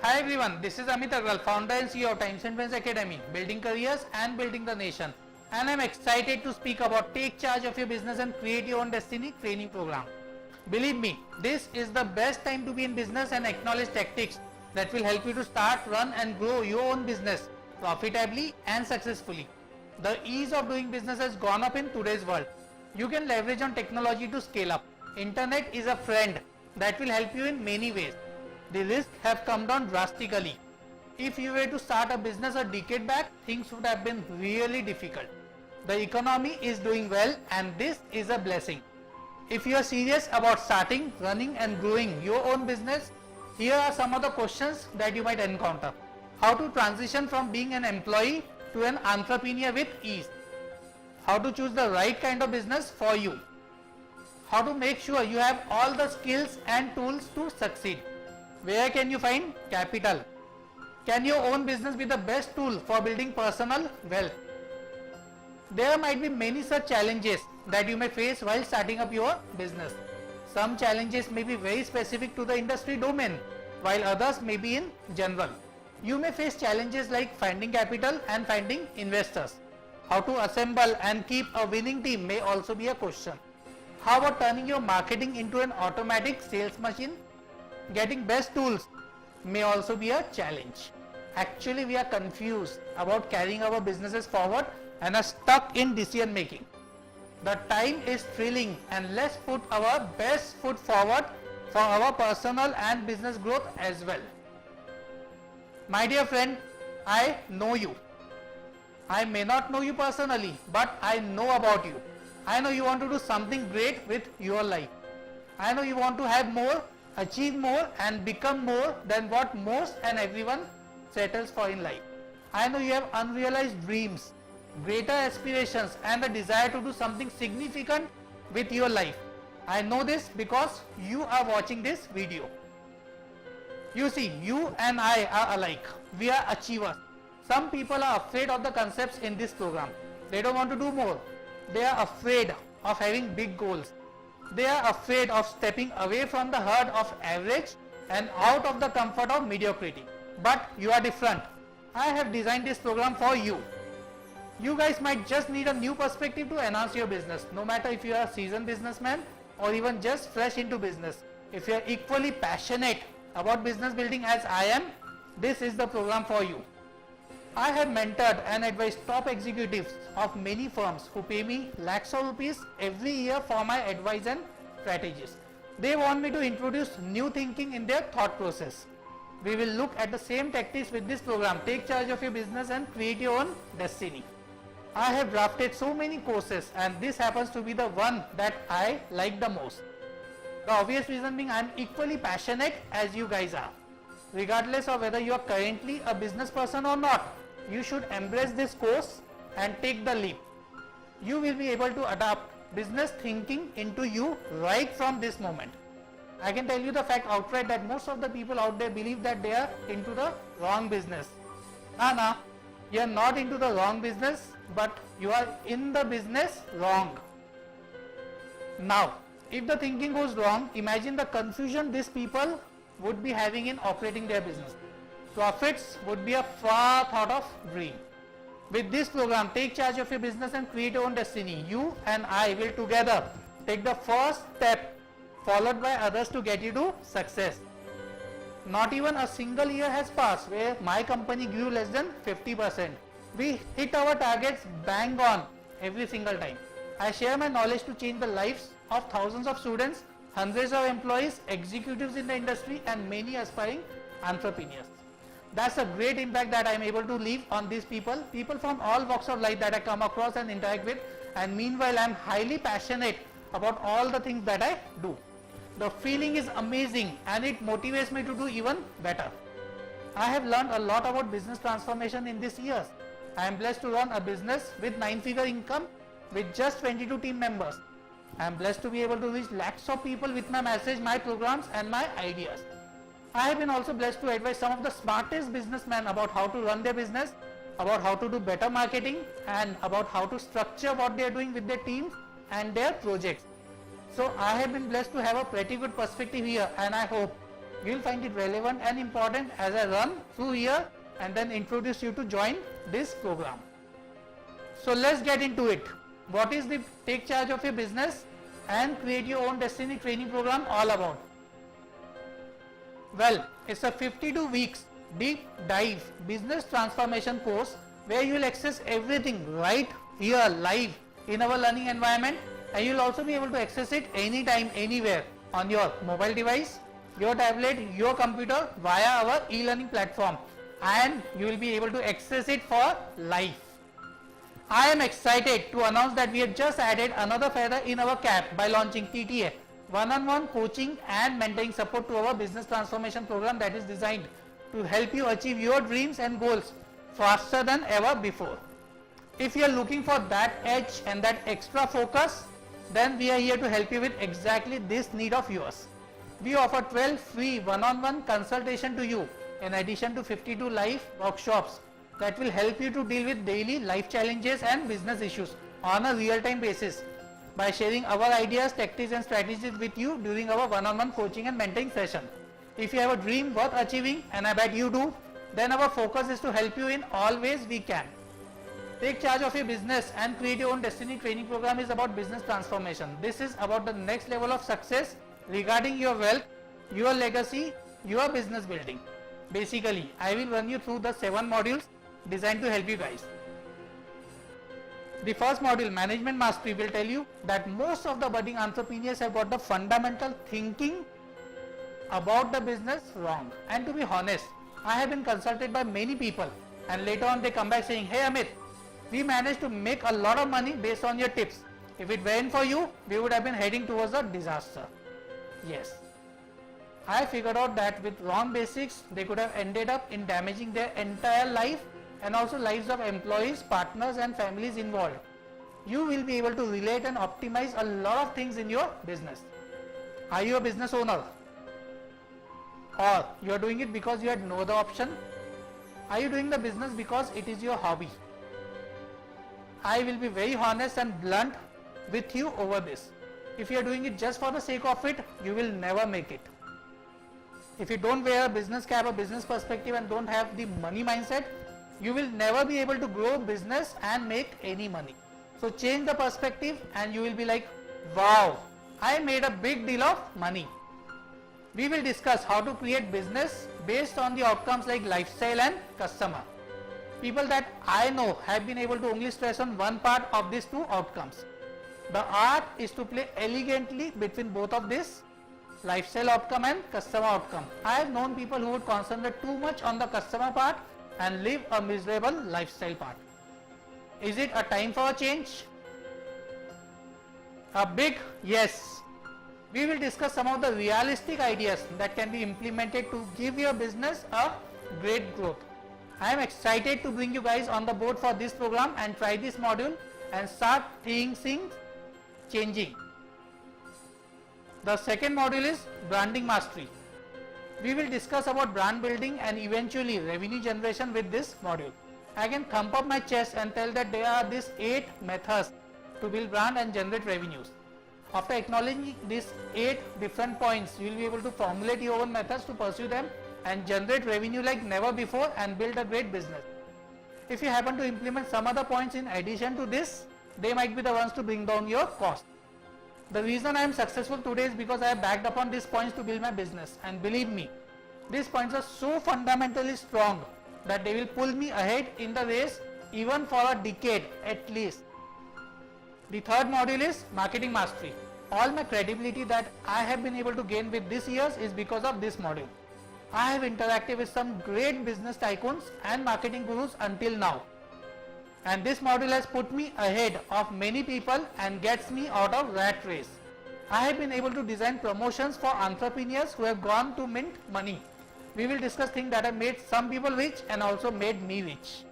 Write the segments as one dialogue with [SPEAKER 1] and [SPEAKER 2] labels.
[SPEAKER 1] Hi everyone, this is Amit Agrawal, founder and CEO of Times and Friends Academy, building careers and building the nation. And I'm excited to speak about Take Charge of Your Business and Create Your Own Destiny training program. Believe me, this is the best time to be in business and acknowledge tactics that will help you to start, run and grow your own business profitably and successfully. The ease of doing business has gone up in today's world. You can leverage on technology to scale up. Internet is a friend that will help you in many ways. The risks have come down drastically. If you were to start a business a decade back, things would have been really difficult. The economy is doing well and this is a blessing. If you are serious about starting, running and growing your own business, here are some of the questions that you might encounter. How to transition from being an employee to an entrepreneur with ease. How to choose the right kind of business for you. How to make sure you have all the skills and tools to succeed. Where can you find capital? Can your own business be the best tool for building personal wealth? There might be many such challenges that you may face while starting up your business. Some challenges may be very specific to the industry domain, while others may be in general. You may face challenges like finding capital and finding investors. How to assemble and keep a winning team may also be a question. How about turning your marketing into an automatic sales machine? Getting best tools may also be a challenge. Actually, we are confused about carrying our businesses forward and are stuck in decision making. The time is thrilling and let's put our best foot forward for our personal and business growth as well. My dear friend, I know you. I may not know you personally, but I know about you. I know you want to do something great with your life. I know you want to have more, achieve more and become more than what most and everyone settles for in life. I know you have unrealized dreams, greater aspirations and a desire to do something significant with your life. I know this because you are watching this video. You see, you and I are alike. We are achievers. Some people are afraid of the concepts in this program. They don't want to do more. They are afraid of having big goals. They are afraid of stepping away from the herd of average and out of the comfort of mediocrity. But you are different. I have designed this program for you. You guys might just need a new perspective to enhance your business, no matter if you are a seasoned businessman or even just fresh into business. If you are equally passionate about business building as I am, this is the program for you. I have mentored and advised top executives of many firms who pay me lakhs of rupees every year for my advice and strategies. They want me to introduce new thinking in their thought process. We will look at the same tactics with this program. Take charge of your business and create your own destiny. I have drafted so many courses and this happens to be the one that I like the most. The obvious reason being I am equally passionate as you guys are. Regardless of whether you are currently a business person or not, you should embrace this course and take the leap. You will be able to adapt business thinking into you right from this moment. I can tell you the fact outright that most of the people out there believe that they are into the wrong business. Nah, you are not into the wrong business, but you are in the business wrong. Now, if the thinking goes wrong, imagine the confusion these people would be having in operating their business. Profits would be a far thought of dream. With this program, take charge of your business and create your own destiny. You and I will together take the first step, followed by others to get you to success. Not even a single year has passed where my company grew less than 50%. We hit our targets bang on every single time. I share my knowledge to change the lives of thousands of students, hundreds of employees, executives in the industry and many aspiring entrepreneurs. That's a great impact that I am able to leave on these people from all walks of life that I come across and interact with, and meanwhile I am highly passionate about all the things that I do. The feeling is amazing and it motivates me to do even better. I have learned a lot about business transformation in these years. I am blessed to run a business with 9-figure income with just 22 team members. I am blessed to be able to reach lakhs of people with my message, my programs and my ideas. I have been also blessed to advise some of the smartest businessmen about how to run their business, about how to do better marketing and about how to structure what they are doing with their teams and their projects. So I have been blessed to have a pretty good perspective here and I hope You will find it relevant and important as I run through here and then introduce you to join this program. So let's get into it. What is the Take Charge of Your Business and Create Your Own Destiny training program all about? Well, it's a 52 weeks deep dive business transformation course where you will access everything right here live in our learning environment, and you will also be able to access it anytime, anywhere on your mobile device, your tablet, your computer via our e-learning platform, and you will be able to access it for life. I am excited to announce that we have just added another feather in our cap by launching TTA, one-on-one coaching and mentoring support to our business transformation program that is designed to help you achieve your dreams and goals faster than ever before. If you are looking for that edge and that extra focus, then we are here to help you with exactly this need of yours. We offer 12 free one-on-one consultation to you in addition to 52 live workshops that will help you to deal with daily life challenges and business issues on a real-time basis by sharing our ideas, tactics and strategies with you during our one-on-one coaching and mentoring session. If you have a dream worth achieving, and I bet you do, then our focus is to help you in all ways we can. Take Charge of Your Business and Create Your Own Destiny training program is about business transformation. This is about the next level of success regarding your wealth, your legacy, your business building. Basically, I will run you through the 7 modules designed to help you guys. The first module, Management Mastery, will tell you that most of the budding entrepreneurs have got the fundamental thinking about the business wrong. And to be honest, I have been consulted by many people and later on they come back saying, hey Amit, we managed to make a lot of money based on your tips. If it weren't for you, we would have been heading towards a disaster. Yes. I figured out that with wrong basics, they could have ended up in damaging their entire life and also lives of employees, partners and families involved. You will be able to relate and optimize a lot of things in your business. Are you a business owner? Or you are doing it because you had no other option? Are you doing the business because it is your hobby? I will be very honest and blunt with you over this. If you are doing it just for the sake of it, you will never make it. If you don't wear a business cap or business perspective and don't have the money mindset, you will never be able to grow business and make any money. So change the perspective and you will be like, wow, I made a big deal of money. We will discuss how to create business based on the outcomes like lifestyle and customer. People that I know have been able to only stress on one part of these 2 outcomes. The art is to play elegantly between both of this, lifestyle outcome and customer outcome. I have known people who would concentrate too much on the customer part and live a miserable lifestyle part. Is it a time for a change? A big yes. We will discuss some of the realistic ideas that can be implemented to give your business a great growth. I am excited to bring you guys on the board for this program and try this module and start things changing. The second module is Branding Mastery. We will discuss about brand building and eventually revenue generation with this module. I can thump up my chest and tell that there are these 8 methods to build brand and generate revenues. After acknowledging these 8 different points, you will be able to formulate your own methods to pursue them and generate revenue like never before and build a great business. If you happen to implement some other points in addition to this, they might be the ones to bring down your cost. The reason I am successful today is because I have backed upon these points to build my business, and believe me, these points are so fundamentally strong that they will pull me ahead in the race even for a decade at least. The third module is Marketing Mastery. All my credibility that I have been able to gain with these years is because of this module. I have interacted with some great business tycoons and marketing gurus until now. And this module has put me ahead of many people and gets me out of rat race. I have been able to design promotions for entrepreneurs who have gone to mint money. We will discuss things that have made some people rich and also made me rich.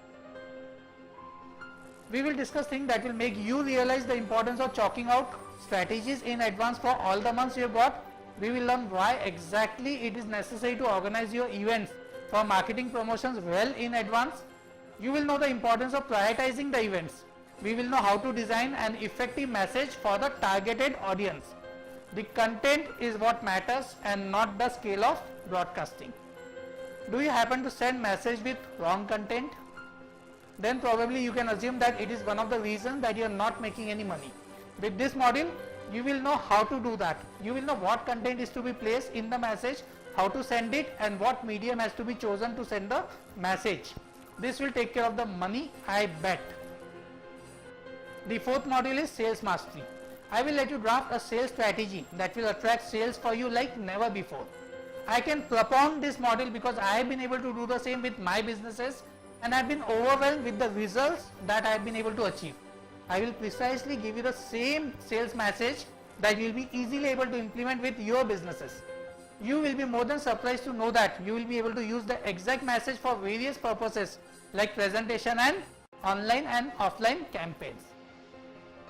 [SPEAKER 1] We will discuss things that will make you realize the importance of chalking out strategies in advance for all the months you have got. We will learn why exactly it is necessary to organize your events for marketing promotions well in advance. You will know the importance of prioritizing the events. We will know how to design an effective message for the targeted audience. The content is what matters and not the scale of broadcasting. Do you happen to send message with wrong content? Then probably you can assume that it is one of the reasons that you are not making any money. With this module, you will know how to do that. You will know what content is to be placed in the message, how to send it, and what medium has to be chosen to send the message. This will take care of the money, I bet. The fourth module is sales mastery. I will let you draft a sales strategy that will attract sales for you like never before. I can propound this model because I have been able to do the same with my businesses, and I have been overwhelmed with the results that I have been able to achieve. I will precisely give you the same sales message that you will be easily able to implement with your businesses. You will be more than surprised to know that you will be able to use the exact message for various purposes like presentation and online and offline campaigns.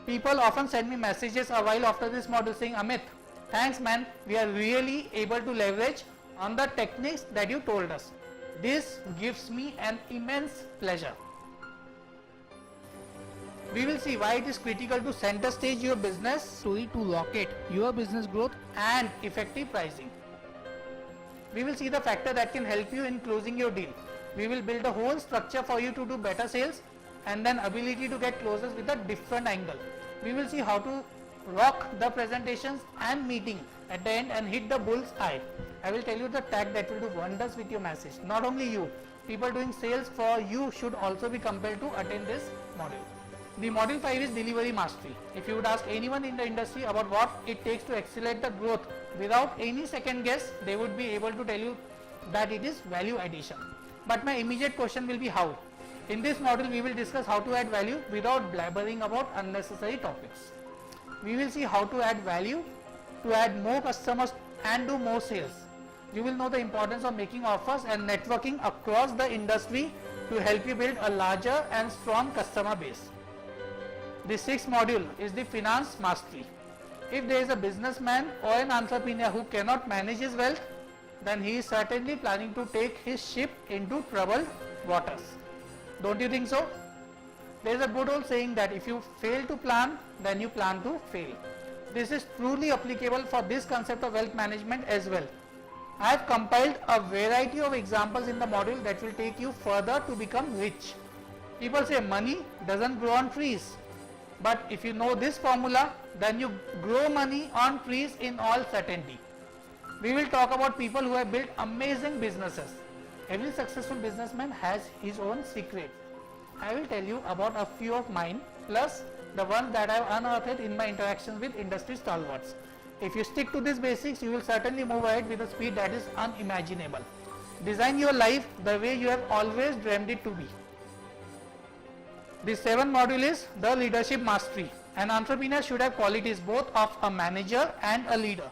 [SPEAKER 1] People often send me messages a while after this module saying, Amit, thanks man, we are really able to leverage on the techniques that you told us. This gives me an immense pleasure. We will see why it is critical to center stage your business story to rocket your business growth and effective pricing. We will see the factor that can help you in closing your deal. We will build a whole structure for you to do better sales and then ability to get closes with a different angle. We will see how to rock the presentations and meeting at the end and hit the bull's eye. I will tell you the tag that will do wonders with your message. Not only you, people doing sales for you should also be compelled to attend this module. The module 5 is delivery mastery. If you would ask anyone in the industry about what it takes to accelerate the growth without any second guess, they would be able to tell you that it is value addition. But my immediate question will be how. In this module, we will discuss how to add value without blabbering about unnecessary topics. We will see how to add value, to add more customers and do more sales. You will know the importance of making offers and networking across the industry to help you build a larger and strong customer base. The sixth module is the finance mastery. If there is a businessman or an entrepreneur who cannot manage his wealth, then he is certainly planning to take his ship into troubled waters. Don't you think so? There is a good old saying that if you fail to plan, then you plan to fail. This is truly applicable for this concept of wealth management as well. I have compiled a variety of examples in the module that will take you further to become rich. People say money doesn't grow on trees. But if you know this formula, then you grow money on trees in all certainty. We will talk about people who have built amazing businesses. Every successful businessman has his own secrets. I will tell you about a few of mine, plus the ones that I have unearthed in my interactions with industry stalwarts. If you stick to these basics, you will certainly move ahead with a speed that is unimaginable. Design your life the way you have always dreamed it to be. The seventh module is the leadership mastery. An entrepreneur should have qualities both of a manager and a leader.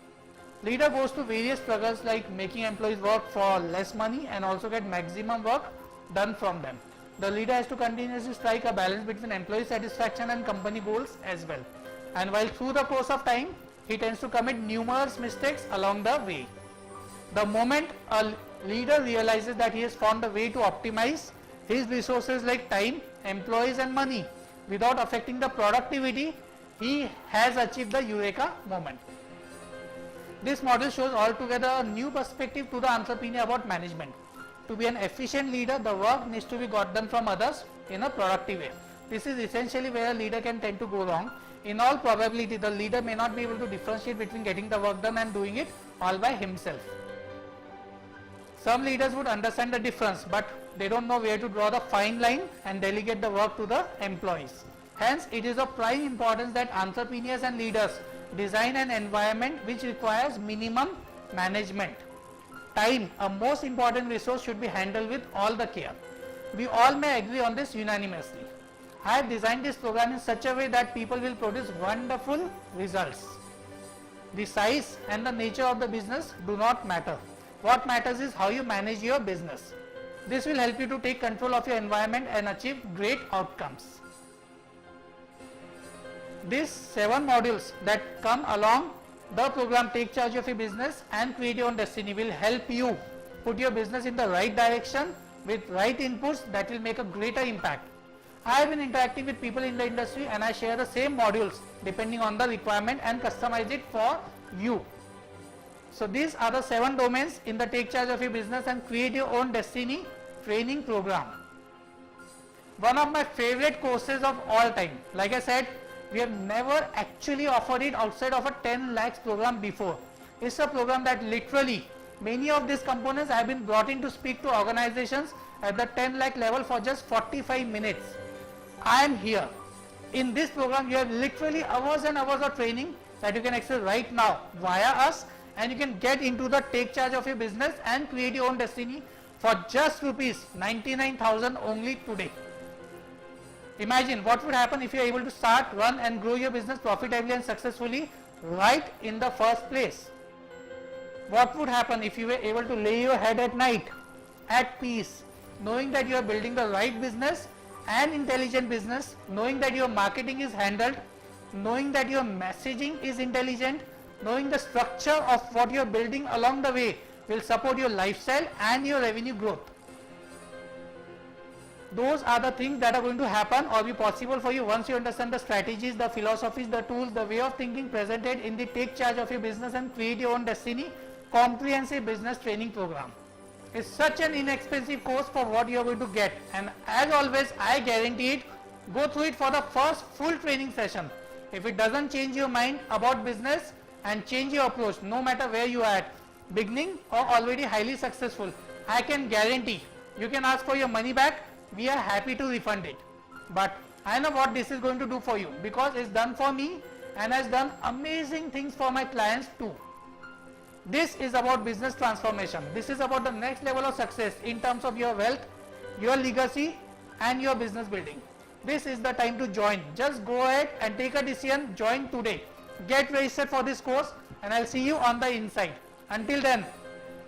[SPEAKER 1] Leader goes to various struggles like making employees work for less money and also get maximum work done from them. The leader has to continuously strike a balance between employee satisfaction and company goals as well. And while through the course of time, he tends to commit numerous mistakes along the way. The moment a leader realizes that he has found a way to optimize his resources like time, employees and money without affecting the productivity, he has achieved the Eureka moment. This model shows altogether a new perspective to the entrepreneur about management. To be an efficient leader, the work needs to be got done from others in a productive way. This is essentially where a leader can tend to go wrong. In all probability, the leader may not be able to differentiate between getting the work done and doing it all by himself. Some leaders would understand the difference, but they don't know where to draw the fine line and delegate the work to the employees. Hence, it is of prime importance that entrepreneurs and leaders design an environment which requires minimum management. Time, a most important resource, should be handled with all the care. We all may agree on this unanimously. I have designed this program in such a way that people will produce wonderful results. The size and the nature of the business do not matter. What matters is how you manage your business. This will help you to take control of your environment and achieve great outcomes. These 7 modules that come along the program Take Charge of Your Business and Create Your Own Destiny will help you put your business in the right direction with right inputs that will make a greater impact. I have been interacting with people in the industry and I share the same modules depending on the requirement and customize it for you. So these are the 7 domains in the Take Charge of Your Business and Create Your Own Destiny training program. One of my favorite courses of all time. Like I said, we have never actually offered it outside of a 10 lakhs program before. It's a program that literally many of these components have been brought in to speak to organizations at the 10 lakh level for just 45 minutes. I am here. In this program, you have literally hours and hours of training that you can access right now via us, and you can get into the Take Charge of Your Business and Create Your Own Destiny for just rupees 99,000 only today. Imagine what would happen if you are able to start, run and grow your business profitably and successfully right in the first place. What would happen if you were able to lay your head at night at peace, knowing that you are building the right business and intelligent business, knowing that your marketing is handled, knowing that your messaging is intelligent, knowing the structure of what you are building along the way will support your lifestyle and your revenue growth. Those are the things that are going to happen or be possible for you once you understand the strategies, the philosophies, the tools, the way of thinking presented in the Take Charge of Your Business and Create Your Own Destiny comprehensive business training program. It's such an inexpensive course for what you are going to get, and as always I guarantee it. Go through it for the first full training session. If it doesn't change your mind about business and change your approach, no matter where you are at, beginning or already highly successful, I can guarantee you can ask for your money back. We are happy to refund it. But I know what this is going to do for you, because it's done for me and has done amazing things for my clients too. This is about business transformation. This is about the next level of success in terms of your wealth, your legacy and your business building. This is the time to join. Just go ahead and take a decision. Join today. Get registered for this course and I'll see you on the inside. Until then,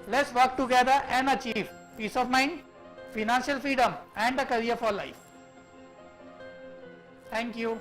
[SPEAKER 1] let's work together and achieve peace of mind, financial freedom and a career for life. Thank you.